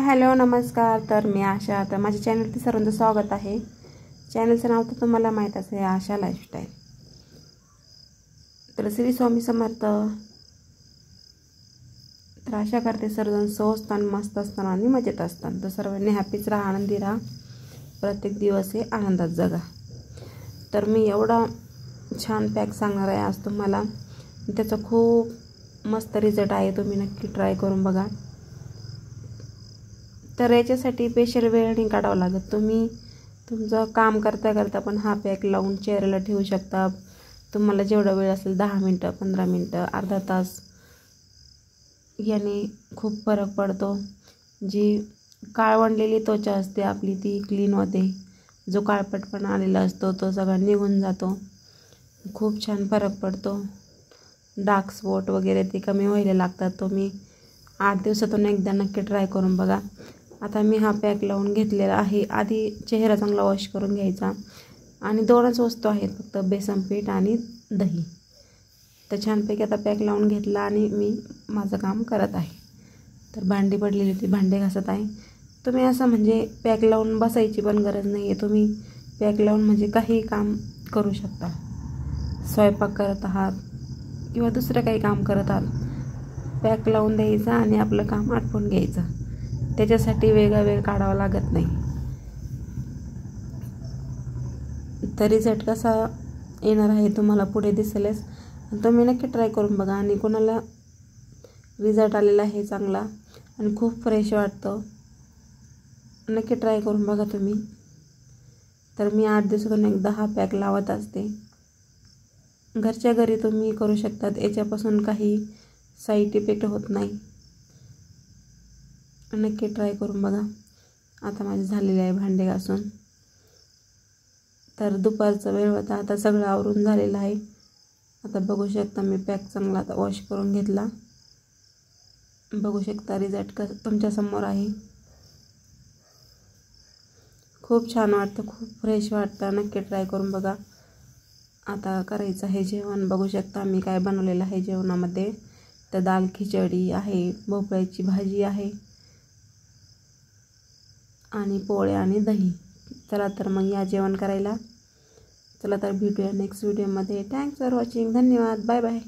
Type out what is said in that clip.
Hello नमस्कार. तर मी आशा. तर माझ्या चॅनलवरती सर्वांचं स्वागत आहे. चॅनलचं नाव तर तुम्हाला माहीत असेल, आशा लाईफस्टाईल. तर श्री स्वामी समर्थ. तर आशा करते सर्वजण स्वस्थ आणि मस्त असताना आणि मजेत असतात. तर सर्वांनी हॅपीच राहा, आनंदी राहा, प्रत्येक दिवस हे आनंदात जगा. तर मी एवढा छान पॅक सांगणार आहे आज तुम्हाला. त्याचा खूप मस्त रिझल्ट आहे, तुम्ही नक्की ट्राय करून बघा. तर याच्यासाठी स्पेशल वेळ नाही काढावा लागत. तुम्ही तुमचं काम करता करता पण हा पॅक लावून चेहऱ्याला ठेवू शकता. तुम्हाला जेवढा वेळ असेल, 10 मिनटं, 15 मिनटं, अर्धा तास, याने खूप फरक पडतो. जी काळवंडलेली त्वचा असते आपली ती क्लीन होते. जो काळपटपणा आलेला असतो तो सगळा निघून जातो. खूप छान फरक पडतो. डार्क स्पॉट वगैरे ते कमी व्हायला लागतात. तुम्ही 8 दिवसातून एकदा नक्की ट्राय करून बघा. आता मी हा पॅक लावून घेतलेला आहे. आधी चेहरा चांगला वॉश करून घ्यायचा आणि 2च वस्तू आहेत फक्त, बेसन पीठ आणि दही. तर छानपैकी आता पॅक लावून घेतला आणि मी माझं काम करत आहे. तर भांडी पडलेली ती भांडे घासत आहे. तुम्ही असं म्हणजे पॅक लावून बसायची पण गरज नाही आहे. तुम्ही पॅक लावून म्हणजे काही काम करू शकता. स्वयंपाक करत आहात किंवा दुसरं काही काम करत आहात, पॅक लावून द्यायचा आणि आपलं काम आटपून घ्यायचं. त्याच्यासाठी वेगळा वेळ काढावा लागत नाही. तर रिझल्ट कसा येणार आहे तुम्हाला पुढे दिसेलच. तुम्ही नक्की ट्राय करून बघा. आणि कोणाला रिझल्ट आलेला आहे चांगला आणि खूप फ्रेश वाटतं, नक्की ट्राय करून बघा तुम्ही. तर मी 8 दिवसातून एकदा हा पॅक लावत असते. घरच्या घरी तुम्ही करू शकतात. याच्यापासून काही साईड इफेक्ट होत नाही. नक्की ट्राय करून बघा. आता माझे झालेले आहे भांडे घासून. तर दुपारचा वेळ होता, आता सगळं आवरून झालेलं आहे. आता बघू शकता मी पॅक चांगला आता वॉश करून घेतला. बघू शकता रिझल्ट तुमच्यासमोर आहे. खूप छान वाटतं, खूप फ्रेश वाटतं. नक्की ट्राय करून बघा. आता करायचं आहे जेवण. बघू शकता मी काय बनवलेलं आहे जेवणामध्ये. तर दाल खिचडी आहे, भोपळ्याची भाजी आहे आणि पोळ्या आणि दही. चला तर मग या जेवण करायला. चला तर भेटूया नेक्स्ट व्हिडिओमध्ये. Thanks for watching. धन्यवाद. Bye bye.